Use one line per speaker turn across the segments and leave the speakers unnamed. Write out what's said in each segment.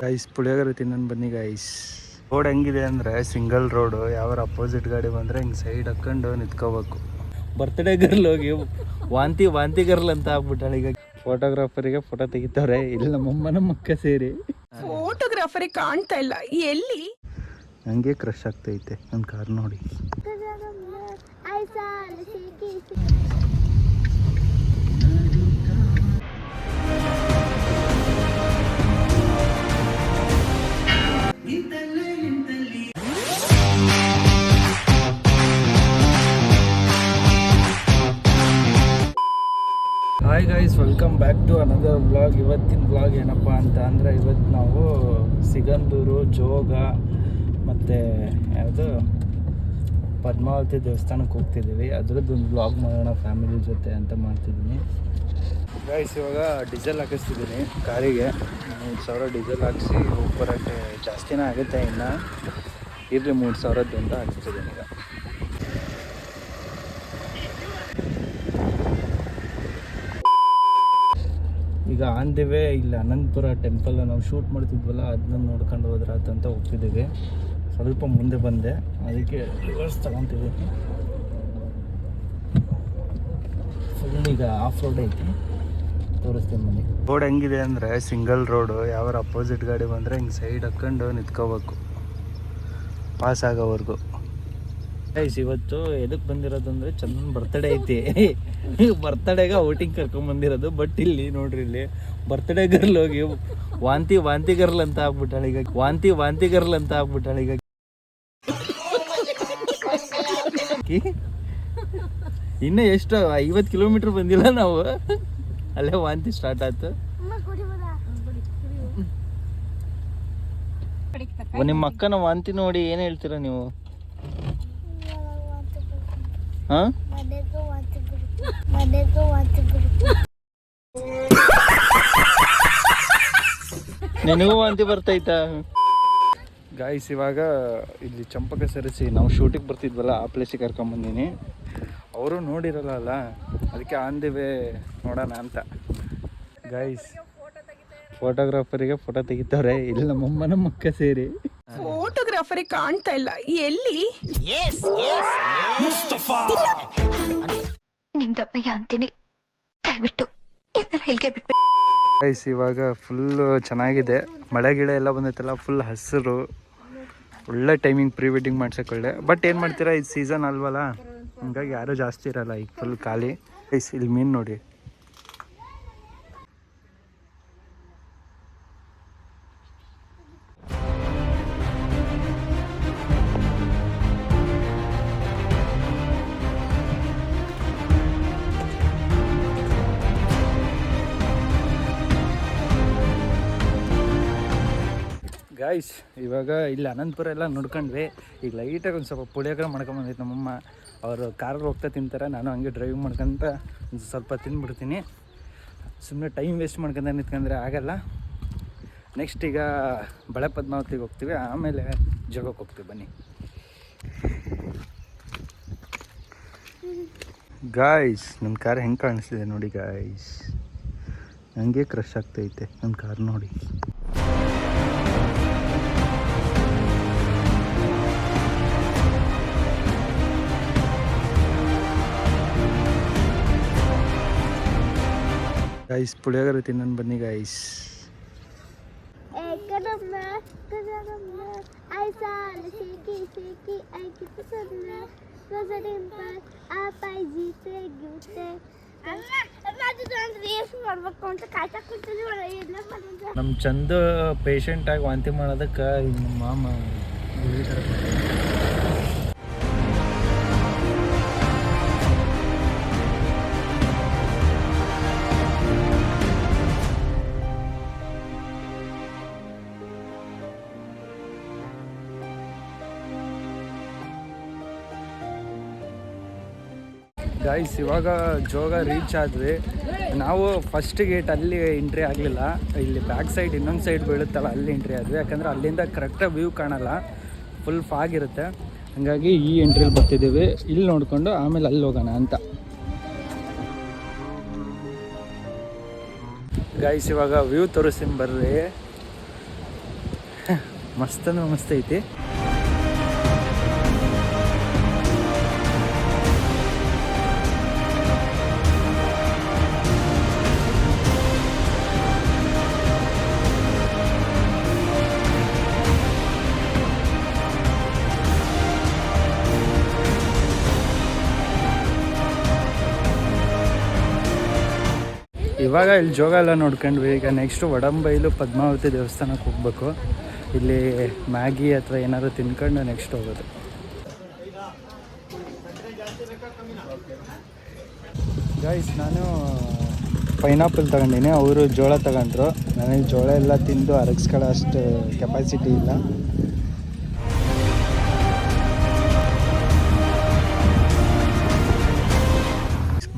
Guys puliyogare ತಿನ್ನೋಣ ಬನ್ನಿ guys. Road ಹೆಂಗಿದೆ ಅಂದರೆ ಸಿಂಗಲ್ ರೋಡು. ಯಾವಾರ ಅಪೋಸಿಟ್ ಗಾಡಿ ಬಂದರೆ ಹಿಂಗೆ ಸೈಡ್ ಹಾಕ್ಕೊಂಡು ನಿಂತ್ಕೋಬೇಕು. ಬರ್ತ್ಡೇ ಗರ್ಲ್ ಹೋಗಿ ವಾಂತಿ ಗರ್ಲ್ ಅಂತ ಆಗ್ಬಿಟ್ಟಾಳೆ. ಈಗ ಫೋಟೋಗ್ರಾಫರಿಗೆ ಫೋಟೋ ತೆಗಿತಾರೆ. ಇಲ್ಲಿ ನಮ್ಮಮ್ಮನ ಮಕ್ಕ ಸೇರಿ
ಫೋಟೋಗ್ರಾಫರಿಗೆ ಕಾಣ್ತಾ ಇಲ್ಲ ಎಲ್ಲಿ.
ಹಂಗೆ ಕ್ರಶ್ ಆಗ್ತೈತೆ ನನ್ನ ಕಾರ್ ನೋಡಿ. Hi guys, welcome back to another vlog. ಇವತ್ತಿನ ವ್ಲಾಗ್ ಏನಪ್ಪ ಅಂತ ಅಂದರೆ, ಇವತ್ತು ನಾವು ಸಿಗಂದೂರು, ಜೋಗ ಮತ್ತು ಯಾವುದು ಪದ್ಮಾವತಿ ದೇವಸ್ಥಾನಕ್ಕೆ ಹೋಗ್ತಿದ್ದೀವಿ. ಅದರದ್ದು ಒಂದು ವ್ಲಾಗ್ ಮಾಡೋಣ ಫ್ಯಾಮಿಲಿ ಜೊತೆ ಅಂತ ಮಾಡ್ತಿದ್ದೀನಿ ಗೈಸ್. ಇವಾಗ ಡೀಸೆಲ್ ಹಾಕಿಸ್ತಿದ್ದೀನಿ ಕಾರಿಗೆ. 3,000 ಡೀಸೆಲ್ ಹಾಕಿಸಿ ಹೋಗಿ ಬರೋಕ್ಕೆ ಜಾಸ್ತಿನೇ ಆಗುತ್ತೆ. ಇನ್ನು ಇರಲಿ 3,000 ಅಂತ ಹಾಕಿಸ್ತಿದ್ದೀನಿ ಈಗ. ಈಗ ಆನ್ ದಿ ವೇ ಇಲ್ಲಿ ಅನಂತಪುರ ಟೆಂಪಲ್ ನಾವು ಶೂಟ್ ಮಾಡ್ತಿದ್ವಲ್ಲ, ಅದನ್ನ ನೋಡ್ಕೊಂಡು ಹೋದ್ರಾತಂತ ಹೋಗ್ತಿದ್ದೀವಿ. ಸ್ವಲ್ಪ ಮುಂದೆ ಬಂದೆ, ಅದಕ್ಕೆ ರಿವರ್ಸ್ ತಗೊತಿದ್ದೀನಿ. ಫುಲ್ ಈಗ ಆಫ್ ರೋಡ್ ಐತಿ, ತೋರಿಸ್ತೀನಿ ಬನ್ನಿ. ರೋಡ್ ಹೆಂಗಿದೆ ಅಂದರೆ ಸಿಂಗಲ್ ರೋಡು. ಯಾವಾರ ಅಪೋಸಿಟ್ ಗಾಡಿ ಬಂದರೆ ಹಿಂಗೆ ಸೈಡ್ ಹಾಕ್ಕೊಂಡು ನಿಂತ್ಕೋಬೇಕು ಪಾಸ್ ಆಗೋವರೆಗೂ. ಗೈಸ್ ಇವತ್ತು ಎದಕ್ಕೆ ಬಂದಿರೋದು ಅಂದರೆ ಚಂದನ್ ಬರ್ತಡೇ ಐತಿ. ಬರ್ತಡೇಗೆ ಔಟಿಂಗ್ ಕರ್ಕೊಂಬಂದಿರೋದು. ಬಟ್ ಇಲ್ಲಿ ನೋಡ್ರಿ, ಇಲ್ಲಿ ಬರ್ತ್ಡೇ ಗರ್ಲ್ ಹೋಗಿ ವಾಂತಿ ಗರ್ಲ್ ಅಂತ ಆಗ್ಬಿಟ್ಟಾಳೆ. ಈಗ ವಾಂತಿ ಗರ್ಲ್ ಅಂತ ಆಗ್ಬಿಟ್ಟಾಳೆ. ಈಗ ಇನ್ನೂ ಎಷ್ಟು 50 ಕಿಲೋಮೀಟ್ರ್ ಬಂದಿಲ್ಲ ನಾವು, ಅಲ್ಲೇ ವಾಂತಿ ಸ್ಟಾರ್ಟ್ ಆಯ್ತು. ನಿಮ್ಮ ಅಕ್ಕನ ವಾಂತಿ ನೋಡಿ ಏನು ಹೇಳ್ತೀರಾ ನೀವು? ಹಾಂ, ನಿನಗೂ ವಾಂತಿ ಬರ್ತೈತಾ? ಗಾಯ್ಸ್ ಇವಾಗ ಇಲ್ಲಿ ಚಂಪಕ ಸರಿಸಿ ನಾವು ಶೂಟಿಂಗ್ ಬರ್ತಿದ್ವಲ್ಲ, ಆ ಪ್ಲೇಸಿಗೆ ಕರ್ಕೊಂಬಂದಿನಿ. ಅವರು ನೋಡಿರಲ್ಲ, ಅದಕ್ಕೆ ಆನ್ ದಿ ವೇ ನೋಡೋಣ ಅಂತ. ಗಾಯ್ಸ್ ಫೋಟೋಗ್ರಾಫರಿಗೆ ಫೋಟೋ ತೆಗಿತಾರೆ. ಇಲ್ಲಿ ನಮ್ಮಮ್ಮನ ಮಕ್ಕ ಸೇರಿ
ಫೋಟೋಗ್ರಾಫರಿಗೆ ಕಾಣ್ತಾ ಇಲ್ಲ ಎಲ್ಲಿ.
ಗೈಸ್ ಇವಾಗ ಫುಲ್ಲು ಚೆನ್ನಾಗಿದೆ. ಮಳೆ ಗಿಡ ಎಲ್ಲ ಬಂದೈತಲ್ಲ, ಫುಲ್ ಹಸಿರು. ಒಳ್ಳೆ ಟೈಮಿಂಗ್ ಪ್ರೀ ವೆಡ್ಡಿಂಗ್ ಮಾಡ್ಸೋಕೆ ಒಳ್ಳೆ. ಬಟ್ ಏನು ಮಾಡ್ತೀರಾ, ಇದು ಸೀಸನ್ ಅಲ್ವಲ್ಲ, ಹಂಗಾಗಿ ಯಾರೂ ಜಾಸ್ತಿ ಇರಲ್ಲ. ಈಗ ಫುಲ್ ಖಾಲಿ. ಗೈಸ್ ಇಲ್ಲಿ ಮೀನು ನೋಡಿ. ಗಾಯ್ಸ್ ಇವಾಗ ಇಲ್ಲಿ ಅನಂತಪುರ ಎಲ್ಲ ನೋಡ್ಕೊಂಡ್ವಿ. ಈಗ ಲೈಟಾಗಿ ಒಂದು ಸ್ವಲ್ಪ ಪುಳಿಯೋಗರೆ ಮಾಡ್ಕೊಂಬಂದೈತೆ ನಮ್ಮಮ್ಮ. ಅವರು ಕಾರಲ್ಲಿ ಹೋಗ್ತಾ ತಿಂತಾರೆ, ನಾನು ಹಂಗೆ ಡ್ರೈವಿಂಗ್ ಮಾಡ್ಕೊಂತ ಒಂದು ಸ್ವಲ್ಪ ತಿಂದ್ಬಿಡ್ತೀನಿ. ಸುಮ್ಮನೆ ಟೈಮ್ ವೇಸ್ಟ್ ಮಾಡ್ಕೊಂತ ನಿಂತ್ಕೊಂಡ್ರೆ ಆಗಲ್ಲ. ನೆಕ್ಸ್ಟ್ ಈಗ ಬಳೆ ಪದ್ಮಾವತಿಗೆ ಹೋಗ್ತೀವಿ, ಆಮೇಲೆ ಜೋಗಕ್ಕೆ ಹೋಗ್ತೀವಿ. ಬನ್ನಿ ಗಾಯ್ಸ್, ನನ್ನ ಕಾರ್ ಹೆಂಗೆ ಕಾಣಿಸ್ತಿದೆ ನೋಡಿ ಗಾಯ್ಸ್. ಹಂಗೆ ಕ್ರಶ್ ಆಗ್ತೈತೆ ನನ್ನ ಕಾರ್ ನೋಡಿ. ಗೈಸ್ ಪುಳಿಯೋಗರೆ ತಿನ್ನೋಣ ಬನ್ನಿ ಗೈಸ್. ನಮ್ಮ ಚಂದ ಪೇಷಂಟಾಗಿ ವಾಂತಿ ಮಾಡೋದಕ್ಕೆ ನಮ್ಮ ಮಾಮ ಗಾಯ್ಸ್ ಇವಾಗ ಜೋಗ ರೀಚ್ ಆದ್ವಿ. ನಾವು ಫಸ್ಟ್ ಗೇಟ್ ಅಲ್ಲಿ ಎಂಟ್ರಿ ಆಗಲಿಲ್ಲ, ಇಲ್ಲಿ ಬ್ಯಾಕ್ ಸೈಡ್ ಇನ್ನೊಂದು ಸೈಡ್ ಬೀಳುತ್ತಲ್ಲ ಅಲ್ಲಿ ಎಂಟ್ರಿ ಆದ್ವಿ. ಯಾಕಂದರೆ ಅಲ್ಲಿಂದ ಕರೆಕ್ಟಾಗಿ ವ್ಯೂ ಕಾಣಲ್ಲ, ಫುಲ್ ಫಾಗ್ ಇರುತ್ತೆ. ಹಾಗಾಗಿ ಈ ಎಂಟ್ರಿಯಲ್ಲಿ ಬರ್ತಿದ್ದೀವಿ. ಇಲ್ಲಿ ನೋಡಿಕೊಂಡು ಆಮೇಲೆ ಅಲ್ಲಿ ಹೋಗೋಣ ಅಂತ. ಗೈಸ್ ಇವಾಗ ವ್ಯೂ ತೋರಿಸ್ತೀನಿ ಬರ್ರಿ. ಮಸ್ತ್ ಅಂದ್ರೆ ಮಸ್ತ್ ಐತಿ. ಇವಾಗ ಇಲ್ಲಿ ಜೋಗ ಎಲ್ಲ ನೋಡ್ಕೊಂಡ್ವಿ. ಈಗ ನೆಕ್ಸ್ಟು ವಡಂಬೈಲು ಪದ್ಮಾವತಿ ದೇವಸ್ಥಾನಕ್ಕೆ ಹೋಗ್ಬೇಕು. ಇಲ್ಲಿ ಮ್ಯಾಗಿ ಅಥವಾ ಏನಾದ್ರು ತಿನ್ಕೊಂಡು ನೆಕ್ಸ್ಟ್ ಹೋಗೋದು. ಗೈಸ್ ನಾನು ಪೈನಾಪಲ್ ತಗೊಂಡಿನಿ, ಅವರು ಜೋಳ ತಗೊಂಡ್ರು. ನನಗೆ ಜೋಳ ಎಲ್ಲ ತಿಂದು ಅರಗಿಸ್ಕೊಳ್ಳೋ ಅಷ್ಟು ಕೆಪಾಸಿಟಿ ಇಲ್ಲ.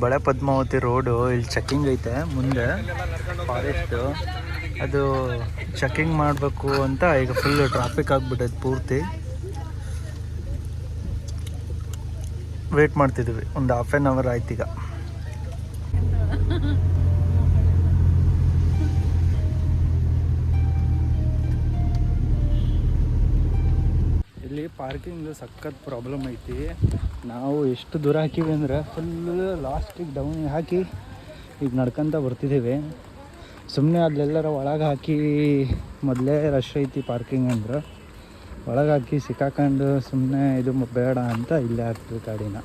ಬಳೆ ಪದ್ಮಾವತಿ ರೋಡು ಇಲ್ಲಿ ಚೆಕ್ಕಿಂಗ್ ಐತೆ ಮುಂದೆ ಫಾರೆಸ್ಟು. ಅದು ಚೆಕ್ಕಿಂಗ್ ಮಾಡಬೇಕು ಅಂತ ಈಗ ಫುಲ್ ಟ್ರಾಫಿಕ್ ಆಗಿಬಿಟ್ಟೈತೆ ಪೂರ್ತಿ. ವೇಟ್ ಮಾಡ್ತಿದ್ದೀವಿ, ಒಂದು ಹಾಫ್ ಆನ್ ಅವರ್ ಆಯ್ತು ಈಗ. ಇಲ್ಲಿ ಪಾರ್ಕಿಂಗ್ ಸಖತ್ ಪ್ರಾಬ್ಲಮ್ ಐತಿ. ನಾವು ಎಷ್ಟು ದೂರ ಹಾಕಿವಿ ಅಂದ್ರೆ ಫುಲ್ ಲಾಸ್ಟಿಗೆ ಡೌನ್ ಹಾಕಿ ಈಗ ನಡ್ಕೊಂತ ಬರ್ತಿದ್ದೀವಿ. ಸುಮ್ಮನೆ ಅಲ್ಲೆಲ್ಲರ ಒಳಗೆ ಹಾಕಿ ಮೊದಲೇ ರಶ್ ಐತಿ ಪಾರ್ಕಿಂಗ್ ಅಂದ್ರೆ ಒಳಗೆ ಹಾಕಿ ಸಿಕ್ಕಾಕೊಂಡು ಸುಮ್ಮನೆ ಇದು ಬೇಡ ಅಂತ ಇಲ್ಲೇ ಹಾಕ್ತೀವಿ ಗಾಡಿನ.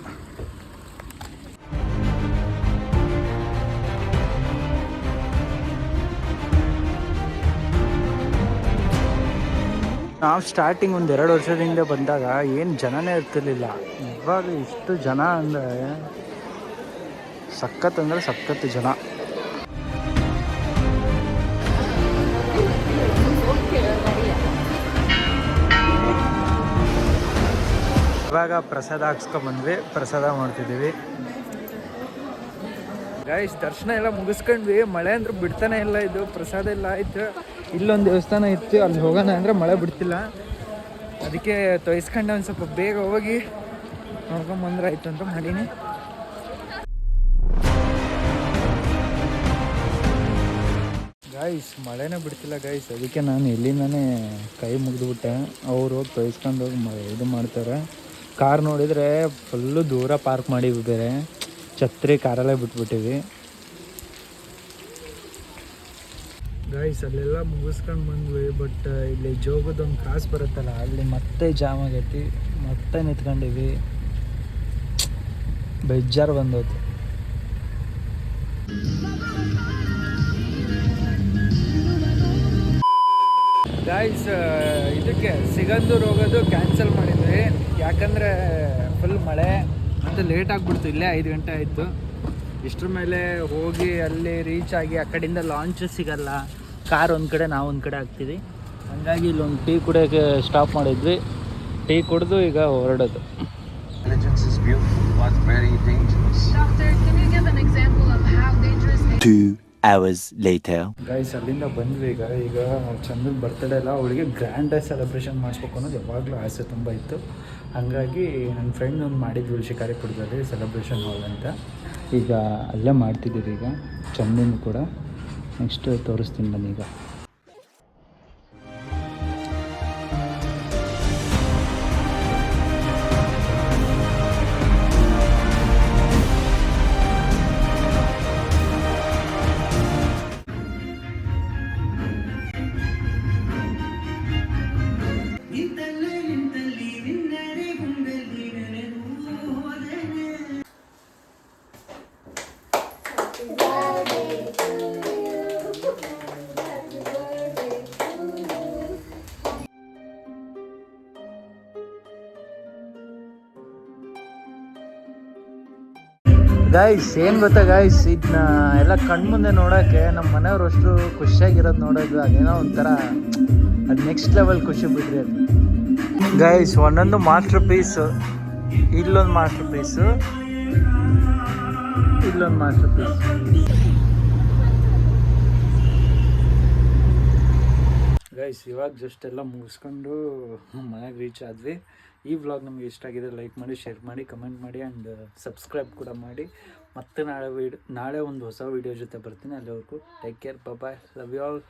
ನಾವು ಸ್ಟಾರ್ಟಿಂಗ್ ಒಂದು 2 ವರ್ಷದ ಹಿಂದೆ ಬಂದಾಗ ಏನು ಜನನೇ ಇರ್ತಿರ್ಲಿಲ್ಲ. ಇವಾಗ ಇಷ್ಟು ಜನ ಅಂದರೆ ಸಖತ್ ಅಂದರೆ ಸಖತ್ತು ಜನ. ಇವಾಗ ಪ್ರಸಾದ ಹಾಕ್ಸ್ಕೊಂಬಂದ್ವಿ, ಪ್ರಸಾದ ಮಾಡ್ತಿದ್ದೀವಿ. ಗೈಸ್ ದರ್ಶನ ಎಲ್ಲ ಮುಗಿಸ್ಕೊಂಡ್ವಿ. ಮಳೆ ಅಂದ್ರೆ ಬಿಡ್ತಾನೆ ಇಲ್ಲ. ಇದು ಪ್ರಸಾದ ಎಲ್ಲ ಆಯ್ತು. ಇಲ್ಲೊಂದು ದೇವಸ್ಥಾನ ಇತ್ತು, ಅಲ್ಲಿ ಹೋಗೋಣ ಅಂದರೆ ಮಳೆ ಬಿಡ್ತಿಲ್ಲ. ಅದಕ್ಕೆ ತೊಯ್ಸ್ಕೊಂಡು ಒಂದು ಸ್ವಲ್ಪ ಬೇಗ ಹೋಗಿ ನೋಡ್ಕೊಂಬಂದ್ರೆ ಆಯಿತು ಅಂತ ಮಾಡೀನಿ. ಗೈಸ್ ಮಳೆನೇ ಬಿಡ್ತಿಲ್ಲ ಗೈಸ್. ಅದಕ್ಕೆ ನಾನು ಎಲ್ಲಿಂದಾನೇ ಕೈ ಮುಗಿದ್ಬಿಟ್ಟೆ. ಅವ್ರು ಹೋಗಿ ತೊಯ್ಸ್ಕೊಂಡು ಹೋಗಿ ಇದು ಮಾಡ್ತಾರೆ. ಕಾರ್ ನೋಡಿದರೆ ಫುಲ್ಲು ದೂರ ಪಾರ್ಕ್ ಮಾಡೀವಿ. ಬೇರೆ ಛತ್ರಿ ಕಾರಲ್ಲೇ ಬಿಟ್ಬಿಟ್ಟಿವಿ. ಗೈಸ್ ಅಲ್ಲೆಲ್ಲ ಮುಗಿಸ್ಕೊಂಡು ಬಂದ್ವಿ. ಬಟ್ ಇಲ್ಲಿ ಜೋಗದೊಂದು ಕ್ರಾಸ್ ಬರುತ್ತಲ್ಲ, ಅಲ್ಲಿ ಮತ್ತೆ ಜಾಮ್ ಆಗೈತಿ. ಮತ್ತೆ ನಿಂತ್ಕೊಂಡಿವಿ, ಬೇಜಾರು ಬಂದೋಯ್ತು. ಗೈಸ್ ಇದಕ್ಕೆ ಸಿಗಂದೂರು ಹೋಗೋದು ಕ್ಯಾನ್ಸಲ್ ಮಾಡಿದ್ವಿ. ಯಾಕಂದರೆ ಫುಲ್ ಮಳೆ ಮತ್ತು ಲೇಟ್ ಆಗಿಬಿಡ್ತು. ಇಲ್ಲೇ 5 ಗಂಟೆ ಆಯಿತು. ಇಷ್ಟ್ರ ಮೇಲೆ ಹೋಗಿ ಅಲ್ಲಿ ರೀಚ್ ಆಗಿ ಆ ಕಡೆಯಿಂದ ಲಾಂಚ್ ಸಿಗಲ್ಲ. ಕಾರ್ ಒಂದು ಕಡೆ, ನಾವು ಒಂದು ಕಡೆ ಆಗ್ತೀವಿ. ಹಂಗಾಗಿ ಇಲ್ಲೊಂದು ಟೀ ಕುಡಿಯೋಕ್ಕೆ ಸ್ಟಾಪ್ ಮಾಡಿದ್ವಿ. ಟೀ ಕುಡಿದು ಈಗ ಹೊರಡೋದು.
hours later.
ಗೈಸ್ ಅಲ್ಲಿಂದ ಬಂದ್ವಿ. ಈಗ ಚಂದದ ಬರ್ತಡೇ ಅಲ್ಲ, ಅವಳಿಗೆ ಗ್ರ್ಯಾಂಡಾಗಿ ಸೆಲೆಬ್ರೇಷನ್ ಮಾಡಿಸ್ಬೇಕು ಅನ್ನೋದು ಯಾವಾಗಲೂ ಆಸೆ ತುಂಬ ಇತ್ತು. ಹಾಗಾಗಿ ನನ್ನ ಫ್ರೆಂಡ್ ಒಂದು ಮಾಡಿದ್ವಿ ಶಿಕಾರಿಪುರದಲ್ಲಿ ಸೆಲೆಬ್ರೇಷನ್ ಹಾಲ್ ಅಂತ. ಈಗ ಅಲ್ಲೇ ಮಾಡ್ತಿದ್ದೀವಿ. ಈಗ ಚಂದನು ಕೂಡ ನೆಕ್ಸ್ಟ್ ತೋರಿಸ್ತೀನಿ ಬನ್ನೀಗ. ಗಾಯ್ಸ್ ಏನು ಗೊತ್ತಾ ಗಾಯ್ಸ್, ಇದನ್ನ ಎಲ್ಲ ಕಣ್ಮುಂದೆ ನೋಡೋಕ್ಕೆ ನಮ್ಮ ಮನೆಯವ್ರು ಅಷ್ಟು ಖುಷಿಯಾಗಿರೋದು ನೋಡೋದು ಅದೇನೋ ಒಂಥರ, ಅದು ನೆಕ್ಸ್ಟ್ ಲೆವೆಲ್ ಖುಷಿ ಬಿಡ್ರಿ ಅದು. ಗಾಯ್ಸ್ ಒಂದೊಂದು ಮಾಸ್ಟರ್ ಪೀಸು, ಇಲ್ಲೊಂದು ಮಾಸ್ಟರ್ ಪೀಸು, ಇಲ್ಲೊಂದು ಮಾಸ್ಟರ್ ಪೀಸ್. ಗೈಸ್ ಇವಾಗ ಜಸ್ಟ್ ಎಲ್ಲ ಮುಗಿಸ್ಕೊಂಡು ಮನೆಗೆ ರೀಚ್ ಆದ್ವಿ. ಈ ವ್ಲಾಗ್ ನಮಗೆ ಇಷ್ಟ ಆಗಿದೆ ಲೈಕ್ ಮಾಡಿ, ಶೇರ್ ಮಾಡಿ, ಕಮೆಂಟ್ ಮಾಡಿ ಆ್ಯಂಡ್ ಸಬ್ಸ್ಕ್ರೈಬ್ ಕೂಡ ಮಾಡಿ. ಮತ್ತೆ ನಾಳೆ ಒಂದು ಹೊಸ ವೀಡಿಯೋ ಜೊತೆ ಬರ್ತೀನಿ. ಅಲ್ಲಿವರೆಗೂ take care, bye, love you all.